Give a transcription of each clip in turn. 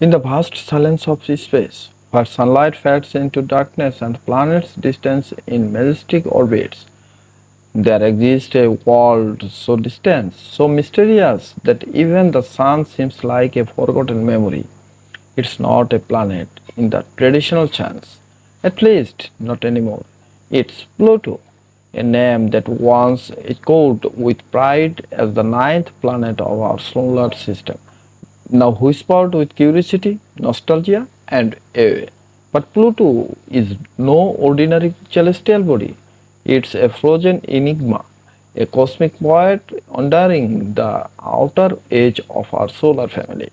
In the vast silence of space, where sunlight fades into darkness and planets distance in majestic orbits, there exists a world so distant, so mysterious that even the sun seems like a forgotten memory. It's not a planet in the traditional sense, at least not anymore. It's Pluto, a name that once echoed with pride as the ninth planet of our solar system, now whispered with curiosity, nostalgia, and awe. But Pluto is no ordinary celestial body. It's a frozen enigma, a cosmic poet wandering the outer edge of our solar family.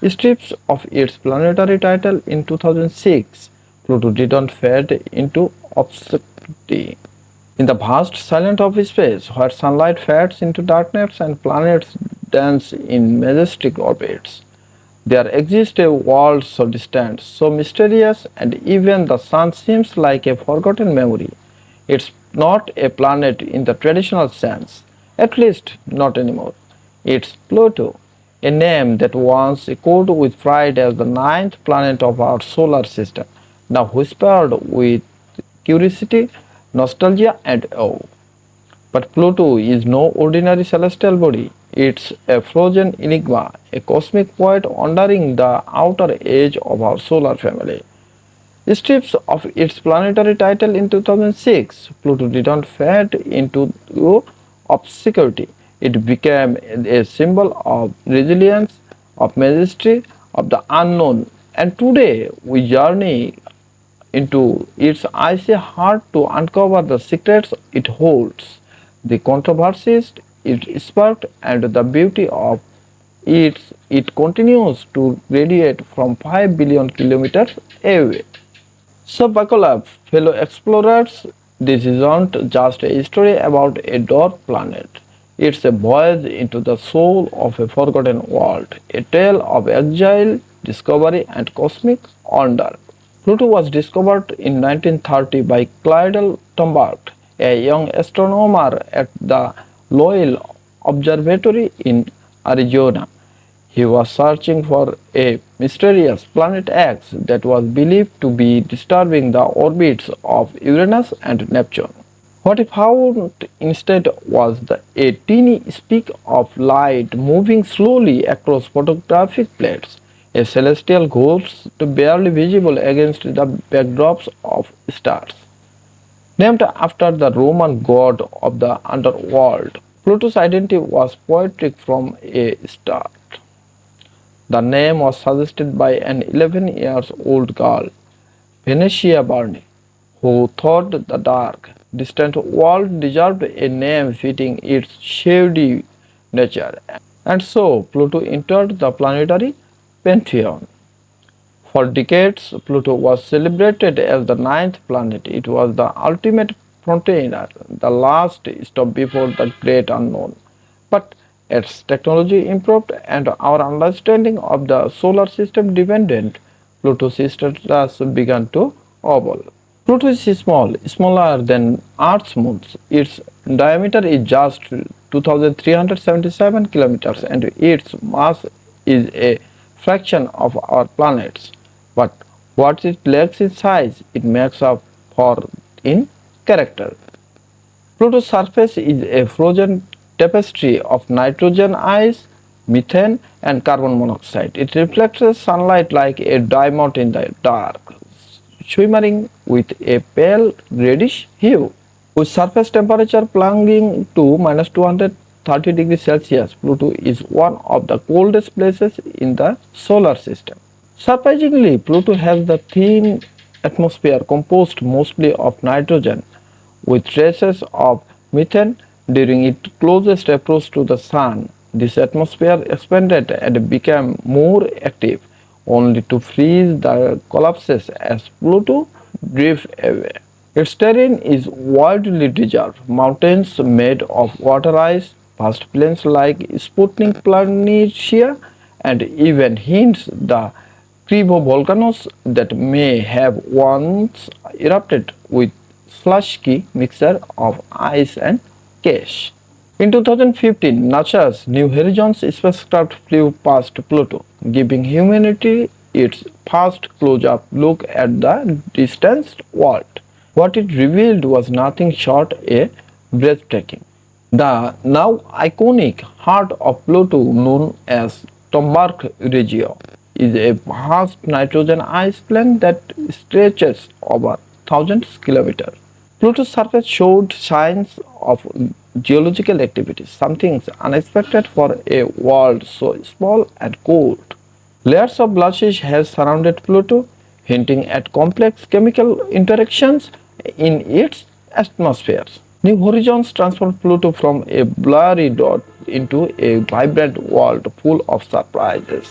Stripped of its planetary title in 2006, Pluto didn't fade into obscurity. In the vast silence of space, where sunlight fades into darkness and planets dance in majestic orbits, there exists a world so distant, so mysterious, and even the sun seems like a forgotten memory. It's not a planet in the traditional sense, at least not anymore. It's Pluto, a name that once echoed with pride as the ninth planet of our solar system, now whispered with curiosity, nostalgia, and awe. But Pluto is no ordinary celestial body. It's a frozen enigma, a cosmic void wandering the outer edge of our solar family. Stripped of its planetary title in 2006, Pluto didn't fade into obscurity. It became a symbol of resilience, of majesty, of the unknown. And today we journey into its icy heart to uncover the secrets it holds, the controversies it sparked, and the beauty of it continues to radiate from 5 billion kilometers away. So buckle up, fellow explorers. This isn't just a story about a dwarf planet. It's a voyage into the soul of a forgotten world, a tale of exile, discovery, and cosmic wonder. Pluto was discovered in 1930 by Clyde Tombaugh, a young astronomer at the Lowell Observatory in Arizona. He was searching for a mysterious planet X that was believed to be disturbing the orbits of Uranus and Neptune. What he found instead was a teeny speck of light moving slowly across photographic plates, a celestial ghost barely visible against the backdrops of stars. Named after the Roman god of the underworld, Pluto's identity was poetic from a start. The name was suggested by an 11 years old girl, Venetia Barney, who thought the dark, distant world deserved a name fitting its shady nature. And so Pluto entered the planetary pantheon. For decades, Pluto was celebrated as the ninth planet. It was the ultimate frontier, the last stop before the great unknown. But as technology improved and our understanding of the solar system deepened, Pluto's status began to evolve. Pluto is small, smaller than Earth's moons. Its diameter is just 2,377 kilometers and its mass is a fraction of our planet's. But what it lacks in size, it makes up for in character. Pluto's surface is a frozen tapestry of nitrogen ice, methane, and carbon monoxide. It reflects sunlight like a diamond in the dark, shimmering with a pale reddish hue. With surface temperature plunging to minus 230 degrees Celsius, Pluto is one of the coldest places in the solar system. Surprisingly, Pluto has the thin atmosphere composed mostly of nitrogen, with traces of methane during its closest approach to the Sun. This atmosphere expanded and became more active, only to freeze the collapses as Pluto drifts away. Its terrain is widely desert, mountains made of water ice, vast plains like Sputnik Planitia, and even hints the volcanoes that may have once erupted with slushy mixture of ice and cash. In 2015, NASA's New Horizons spacecraft flew past Pluto, giving humanity its first close-up look at the distant world. What it revealed was nothing short of breathtaking. The now iconic heart of Pluto, known as Tombaugh region, is a vast nitrogen ice plain that stretches over thousands of kilometers. Pluto's surface showed signs of geological activity, something unexpected for a world so small and cold. Layers of glacier have surrounded Pluto, hinting at complex chemical interactions in its atmosphere. New Horizons transformed Pluto from a blurry dot into a vibrant world full of surprises.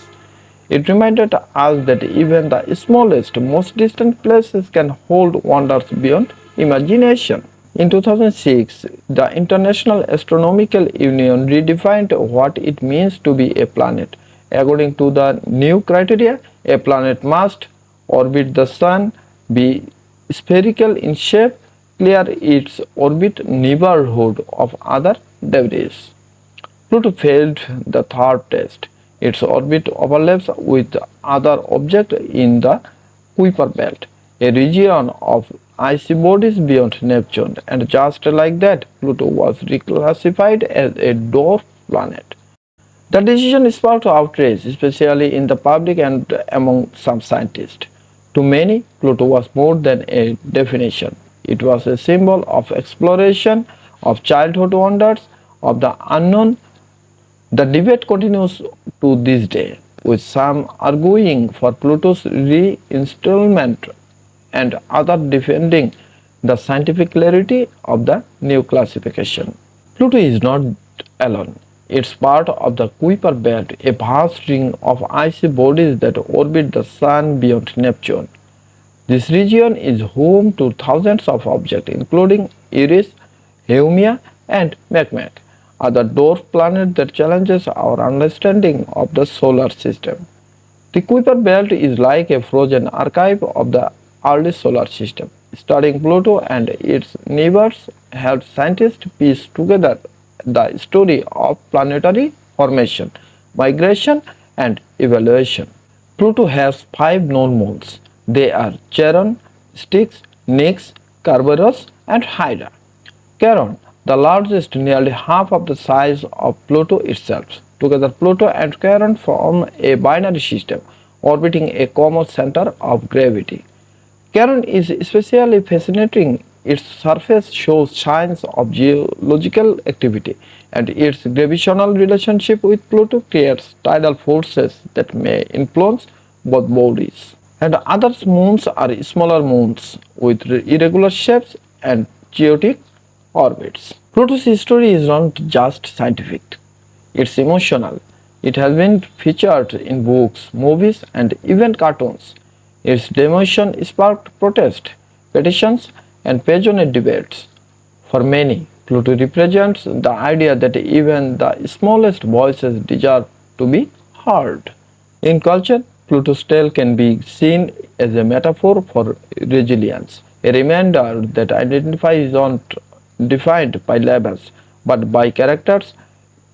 It reminded us that even the smallest, most distant places can hold wonders beyond imagination. In 2006, the International Astronomical Union redefined what it means to be a planet. According to the new criteria, a planet must orbit the Sun, be spherical in shape, clear its orbit neighborhood of other debris. Pluto failed the third test. Its orbit overlaps with other objects in the Kuiper Belt, a region of icy bodies beyond Neptune, and just like that, Pluto was reclassified as a dwarf planet. The decision sparked outrage, especially in the public and among some scientists. To many, Pluto was more than a definition. It was a symbol of exploration, of childhood wonders, of the unknown. The debate continues to this day, with some arguing for Pluto's reinstallment and others defending the scientific clarity of the new classification. Pluto is not alone. It's part of the Kuiper Belt, a vast ring of icy bodies that orbit the Sun beyond Neptune. This region is home to thousands of objects, including Eris, Haumea, and Makemake, other dwarf planets that challenges our understanding of the solar system. The Kuiper Belt is like a frozen archive of the early solar system. Studying Pluto and its neighbors helped scientists piece together the story of planetary formation, migration, and evolution. Pluto has 5 known moons. They are Charon, Styx, Nix, Kerberos, and Hydra. Charon, the largest, nearly half of the size of Pluto itself. Together, Pluto and Charon form a binary system orbiting a common center of gravity. Charon is especially fascinating. Its surface shows signs of geological activity, and its gravitational relationship with Pluto creates tidal forces that may influence both bodies. And other moons are smaller moons with irregular shapes and chaotic orbits. Pluto's history is not just scientific, it's emotional. It has been featured in books, movies, and even cartoons. Its demotion sparked protest, petitions, and passionate debates. For many, Pluto represents the idea that even the smallest voices deserve to be heard. In culture, Pluto's tail can be seen as a metaphor for resilience, a reminder that identity is not defined by labels but by characters.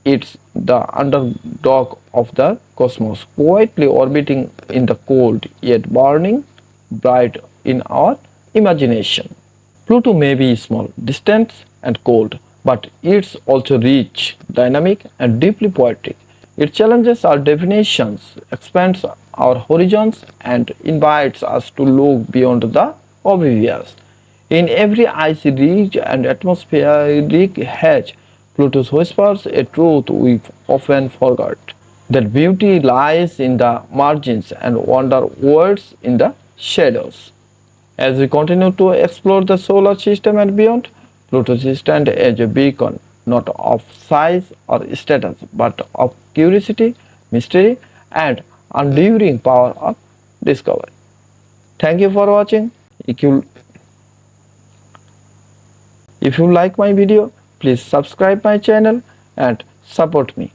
It's the underdog of the cosmos, quietly orbiting in the cold yet burning bright in our imagination. Pluto may be small, distant, and cold, but it's also rich, dynamic, and deeply poetic. It challenges our definitions, expands our horizons, and invites us to look beyond the obvious. In every icy ridge and atmospheric hedge, Pluto whispers a truth we often forget, that beauty lies in the margins and wonder waits in the shadows. As we continue to explore the solar system and beyond, Pluto stands as a beacon not of size or status but of curiosity, mystery, and enduring power of discovery. Thank you for watching. If you like my video, please subscribe my channel and support me.